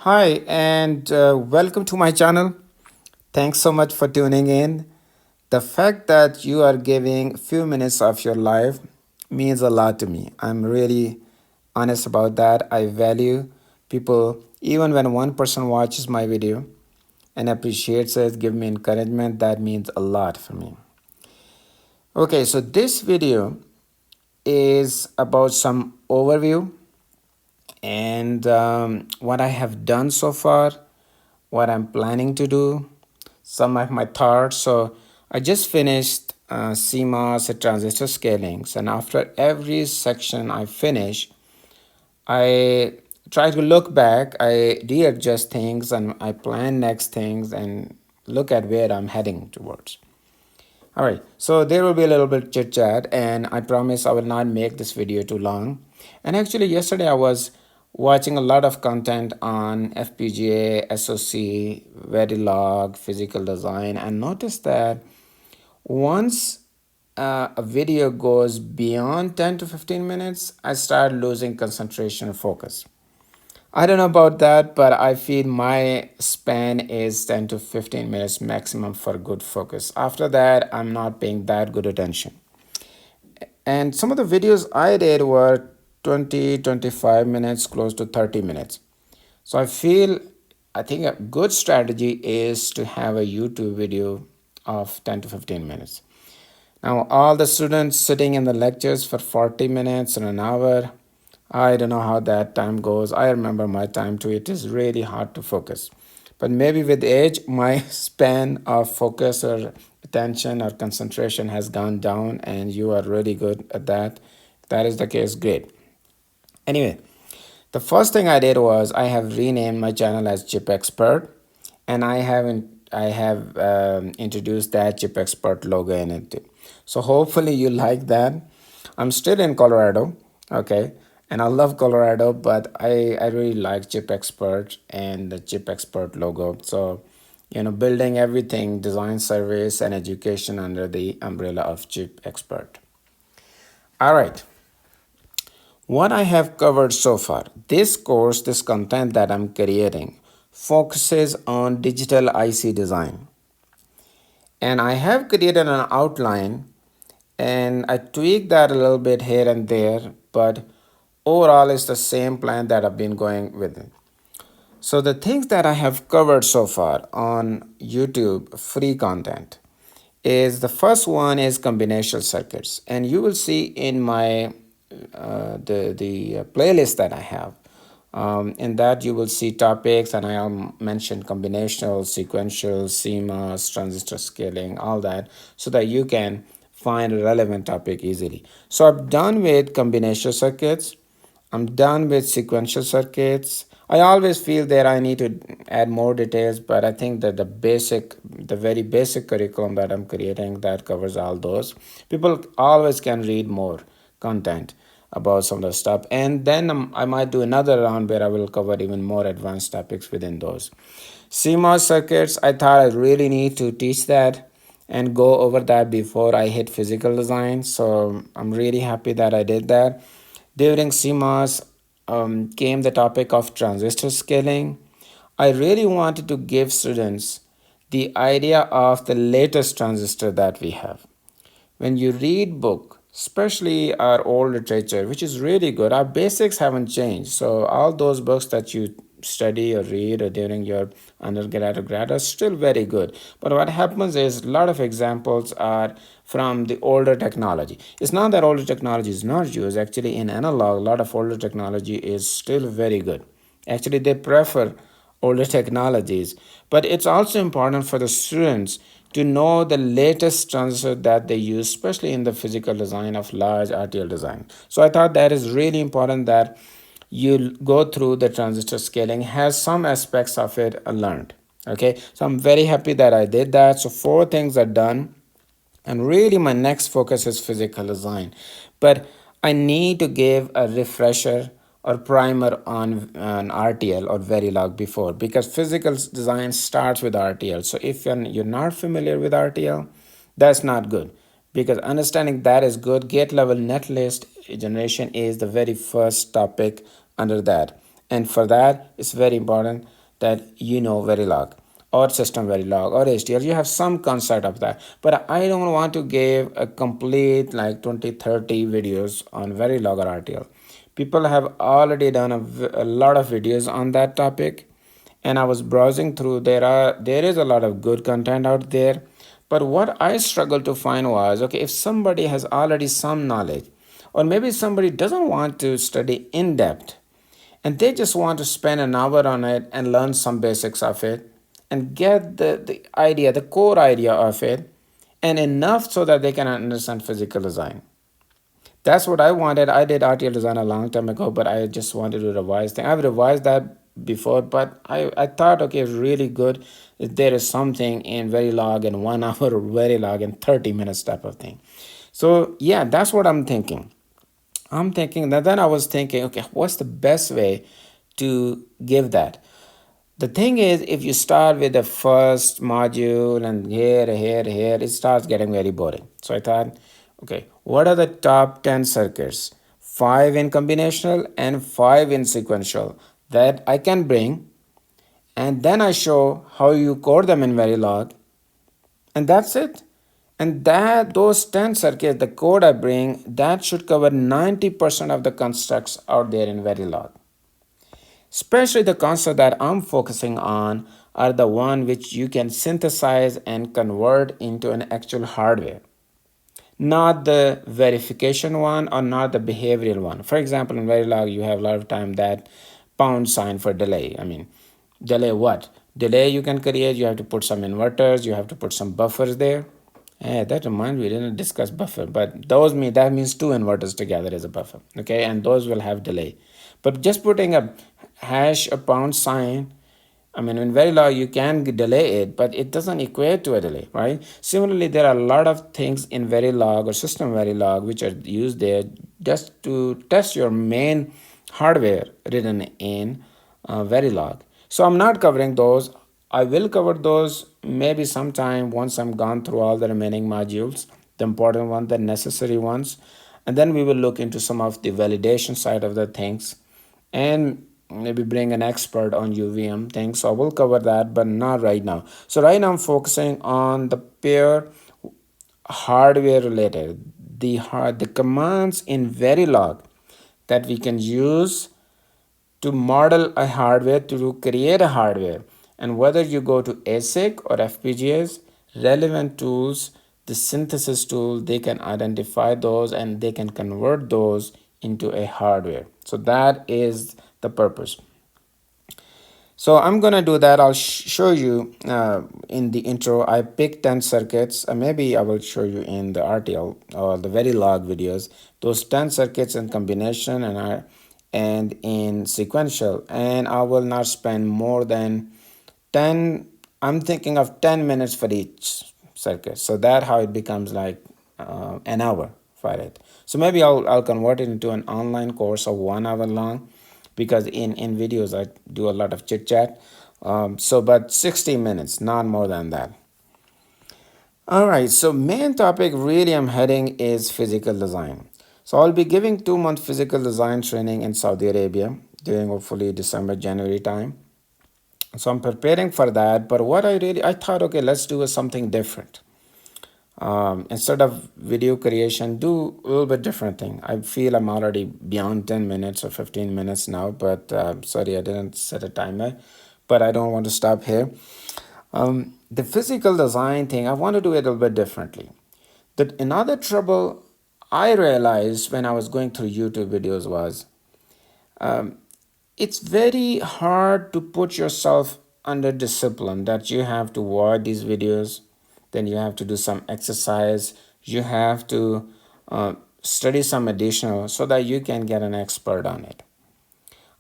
Hi, and welcome to my channel. Thanks so much for tuning in. The fact that you are giving a few minutes of your life means a lot to me. I'm really honest about that. I value people, even when one person watches my video and appreciates it, give me encouragement, that means a lot for me. Okay, so this video is about some overview and what I have done so far, what I'm planning to do, some of my thoughts. So I just finished CMOS and transistor scalings, and after every section I finish, I try to look back, I readjust things, and I plan next things and look at where I'm heading towards. All right, so there will be a little bit chit chat, and I promise I will not make this video too long. And actually, yesterday I was watching a lot of content on FPGA, SoC, Verilog, physical design, and noticed that once a video goes beyond 10 to 15 minutes, I start losing concentration and focus. I don't know about that, but I feel my span is 10 to 15 minutes maximum for good focus. After that, I'm not paying that good attention. And some of the videos I did were 20, 25 minutes, close to 30 minutes. So I think a good strategy is to have a YouTube video of 10 to 15 minutes. Now, all the students sitting in the lectures for 40 minutes and an hour, I don't know how that time goes. I remember my time too. It is really hard to focus. But maybe with age, my span of focus or attention or concentration has gone down, and you are really good at that. If that is the case, great. Anyway, the first thing I did was I have renamed my channel as Chip Expert, and I have introduced that Chip Expert logo in it too. So hopefully you like that. I'm still in Colorado, okay, and I love Colorado, but I really like Chip Expert and the Chip Expert logo. So building everything, design, service, and education under the umbrella of Chip Expert. All right. What I have covered so far, this course, this content that I'm creating, focuses on digital IC design. And I have created an outline and I tweaked that a little bit here and there, but overall it's the same plan that I've been going with it. So the things that I have covered so far on YouTube, free content, is the first one is combinational circuits, and you will see in my the playlist that I have. In that you will see topics, and I'll mention combinational, sequential, CMOS, transistor scaling, all that, so that you can find a relevant topic easily. So I'm done with combinational circuits. I'm done with sequential circuits. I always feel that I need to add more details, but I think that the very basic curriculum that I'm creating that covers all those. People always can read more content about some of the stuff, and then I might do another round where I will cover even more advanced topics within those. CMOS circuits, I thought I really need to teach that and go over that before I hit physical design. So I'm really happy that I did that. During CMOS came the topic of transistor scaling. I really wanted to give students the idea of the latest transistor that we have. When you read book, especially our old literature, which is really good, our basics haven't changed. So all those books that you study or read or during your undergrad or grad are still very good. But what happens is a lot of examples are from the older technology. It's not that older technology is not used. Actually, in analog, a lot of older technology is still very good. Actually, they prefer older technologies. But it's also important for the students to know the latest transistor that they use, especially in the physical design of large RTL design. So I thought that is really important that you go through the transistor scaling, has some aspects of it learned. Okay, so I'm very happy that I did that. So 4 things are done. And really, my next focus is physical design. But I need to give a refresher or primer on RTL or Verilog before, because physical design starts with RTL. So if you're not familiar with RTL, that's not good, because understanding that is good. Gate level netlist generation is the very first topic under that. And for that, it's very important that you know Verilog or system Verilog or HDL. You have some concept of that. But I don't want to give a complete like 20, 30 videos on Verilog or RTL. People have already done a lot of videos on that topic, and I was browsing through. There is a lot of good content out there, but what I struggled to find was, okay, if somebody has already some knowledge, or maybe somebody doesn't want to study in depth, and they just want to spend an hour on it and learn some basics of it and get the idea, the core idea of it, and enough so that they can understand physical design. That's what I wanted. I did RTL design a long time ago, but I just wanted to revise things. I've revised that before, but I thought, okay, it's really good if there is something in Verilog in 1 hour or Verilog in 30 minutes type of thing. So yeah, that's what I'm thinking. I'm thinking that then I was thinking, okay, what's the best way to give that? The thing is, if you start with the first module and here, it starts getting very boring. So I thought, okay, what are the top 10 circuits? Five in combinational and five in sequential that I can bring, and then I show how you code them in Verilog, and that's it. And that those 10 circuits, the code I bring, that should cover 90% of the constructs out there in Verilog. Especially the concept that I'm focusing on are the one which you can synthesize and convert into an actual hardware, not the verification one or not the behavioral one. For example, in Verilog, you have a lot of time that pound sign for delay. I mean, delay what? Delay you can create, you have to put some inverters, you have to put some buffers there. That reminds me, we didn't discuss buffer, but those mean that means two inverters together as a buffer. Okay, and those will have delay. But just putting a hash, a pound sign, I mean, in Verilog, you can delay it, but it doesn't equate to a delay, right? Similarly, there are a lot of things in Verilog or system Verilog which are used there just to test your main hardware written in Verilog. So I'm not covering those. I will cover those maybe sometime once I'm gone through all the remaining modules, the important ones, the necessary ones, and then we will look into some of the validation side of the things and maybe bring an expert on UVM things. So I will cover that, but not right now. So right now I'm focusing on the pure hardware related, the commands in Verilog that we can use to model a hardware, to create a hardware. And whether you go to ASIC or FPGAs, relevant tools, the synthesis tool, they can identify those and they can convert those into a hardware. So that is the purpose. So I'm gonna do that. I'll show you in the intro. I picked 10 circuits. Maybe I will show you in the RTL or the Verilog videos. Those 10 circuits in combination and in sequential. And I will not spend more than 10. I'm thinking of 10 minutes for each circuit. So that how it becomes like an hour for it. So maybe I'll convert it into an online course of 1 hour long, because in videos I do a lot of chit chat. But 60 minutes, not more than that. All right, so main topic really I'm heading is physical design. So I'll be giving 2 month physical design training in Saudi Arabia during hopefully December, January time. So I'm preparing for that. But what I thought, okay, let's do something different. Instead of video creation, do a little bit different thing. I feel I'm already beyond 10 minutes or 15 minutes now, but sorry, I didn't set a timer, but I don't want to stop here. The physical design thing, I want to do it a little bit differently. That another trouble I realized when I was going through YouTube videos was it's very hard to put yourself under discipline, that you have to watch these videos, then you have to do some exercise, you have to study some additional so that you can get an expert on it.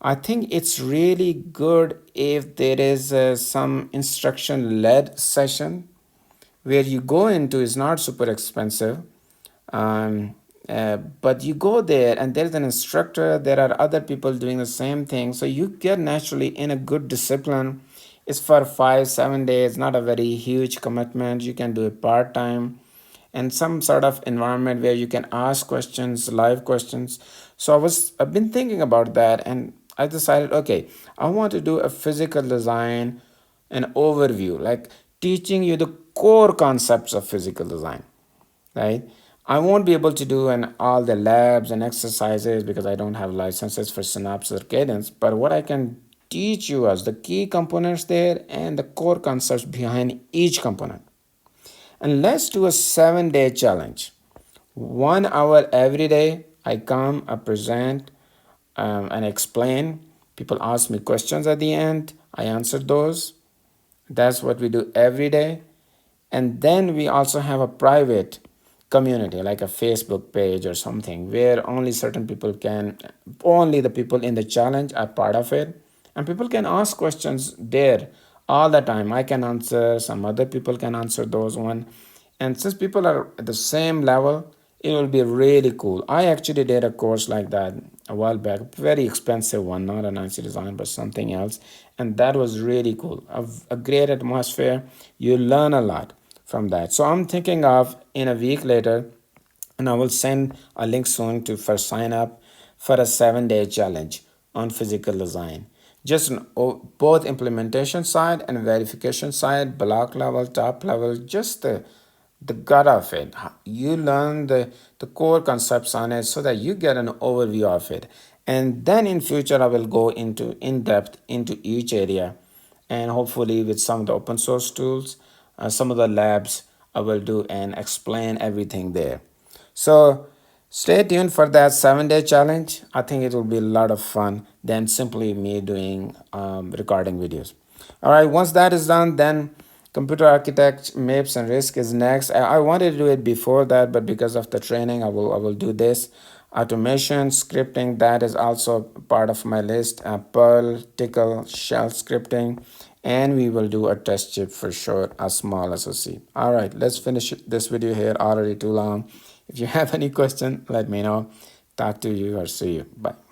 I think it's really good if there is some instruction led session where you go into, is not super expensive, um, but you go there and there's an instructor, there are other people doing the same thing, so you get naturally in a good discipline. It's for 5 7 days, not a very huge commitment. You can do it part-time, and some sort of environment where you can ask questions, live questions. So I've been thinking about that, and I decided, okay, I want to do a physical design, an overview, like teaching you the core concepts of physical design, right? I won't be able to do all the labs and exercises because I don't have licenses for Synapse or Cadence. But what I can teach you is the key components there and the core concepts behind each component. And let's do a 7 day challenge. 1 hour every day. I come, I present, and explain. People ask me questions at the end. I answer those. That's what we do every day. And then we also have a private community, like a Facebook page or something, where only certain people can, only the people in the challenge are part of it. And people can ask questions there all the time. I can answer, some other people can answer those one. And since people are at the same level, it will be really cool. I actually did a course like that a while back, very expensive one, not an IC design, but something else. And that was really cool. A great atmosphere. You learn a lot from that. So I'm thinking of in a week later, and I will send a link soon to for sign up for a 7 day challenge on physical design. Just both implementation side and verification side, block level, top level, just the gut of it. You learn the core concepts on it so that you get an overview of it. And then in future, I will go into in depth into each area, and hopefully with some of the open source tools, some of the labs I will do and explain everything there. So stay tuned for that 7 day challenge. I think it will be a lot of fun than simply me doing recording videos. All right, once that is done, then computer architect maps and risk is next. I wanted to do it before that, but because of the training, I will do this. Automation, scripting, that is also part of my list. Perl, Tickle, shell scripting, and we will do a test chip for sure, a small SoC. All right, let's finish this video here. Already too long. If you have any question, let me know. Talk to you or see you. Bye.